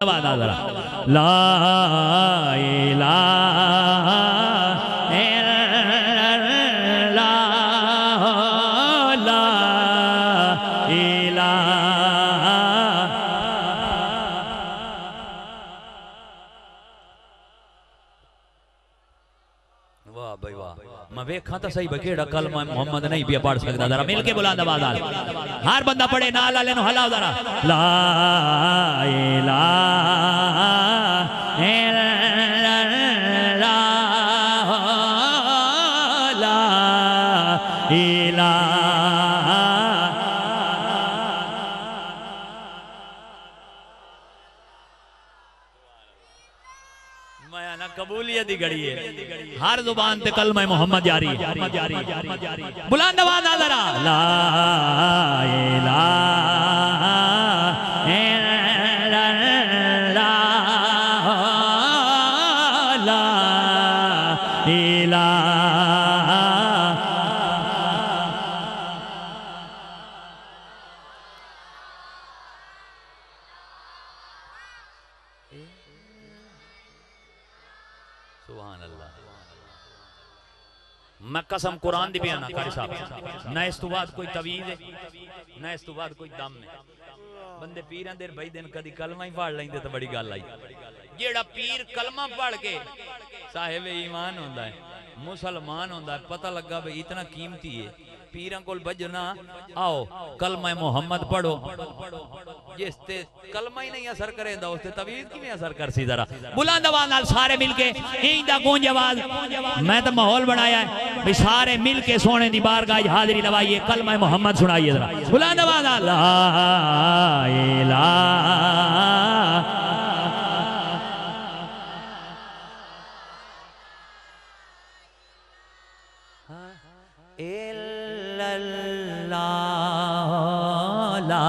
ला इलाहा इल्लल्लाह ला इलाहा। वाह भाई वाह, मैं वेखा तो सही बकेड़ा कलमा मोहम्मद नहीं भी पढ़ सकता। जरा मिलके बुलंद आवाज आ, हर बंदा पढ़े ना ला लेनो हलाओ जरा। ला इलाहा इल्लल्लाह ला इलाहा। मैं ना कबूलियत ही घड़ी है, हर जुबान पे कलमा मोहम्मद जारी है। बुलंद आवाज आ जरा। ला इलाहा इल्लल्लाह ला इलाहा। सुभान अल्लाह। मैं कसम कुरान दी बयान कारी साहब, ना इस तो बाद कोई तवीज है ना इस तो बाद कोई दम है। बंदे पीर देर भाई दिन कदी कलमा ही पढ़ लेंदे तो बड़ी गल आई। जेड़ा पीर कलमा पढ़ के साहिब ईमान होंदा है, मुसलमान होंदा है, पता लगा भाई इतना कीमती है। पीरां कोल बजना आओ कलमा मोहम्मद पढ़ो, जिसते कलमा ही नहीं असर करेंदा उसते तवीज किवें असर कर सी। जरा बुलंद आवाज नाल सारे मिलके इंदा गूंज आवाज। मैं तो माहौल बनाया है भी सारे मिलके सोने दी बारगाह हाजिरी लवाइए, कलमा मोहम्मद सुनाइए। जरा बुलंद आवाज नाल। ला इलाहा इल्लल्लाह ला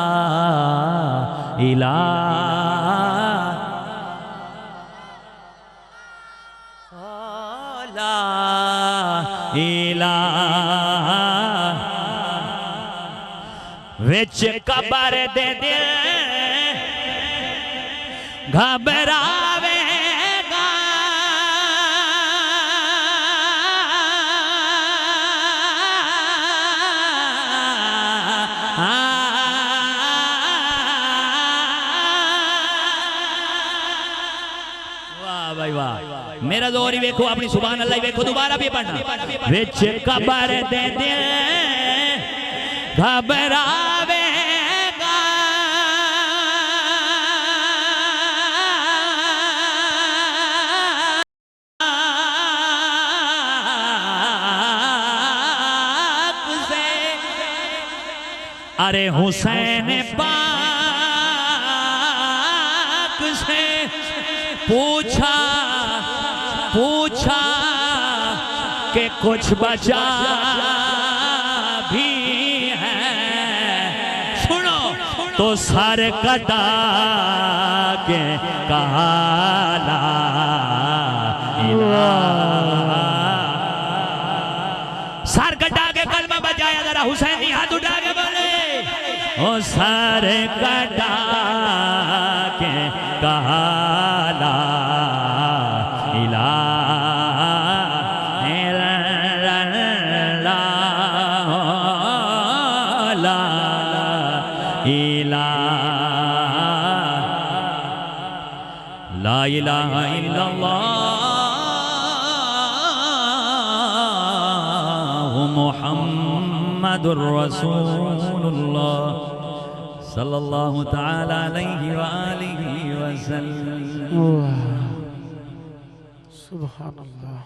इलाहा ला इलाहा। विच कबर दे दिल घबरावेगा, भाई वाह। मेरा जोर ही देखो, अपनी सुभान अल्लाह देखो, दोबारा भी पढ़ना। विच कबर दे दिल घबरावेगा, अरे हुसैन पाक से पूछा पूछा कि कुछ बचा भी है। सुनो तो सर कटा के कहा ला इलाहा। सर कटा के कलमा बचाया। जरा हुसैन हाथ उठा के बोले ओ सर कटा के कहा ला इलाहा इल्लल्लाह ला इलाहा। ला इलाहा इल्लल्लाह मुहम्मदुर रसूलुल्लाह सल्लल्लाहु तआला अलैहि व आलिहि वसल्लम। सुभान अल्लाह।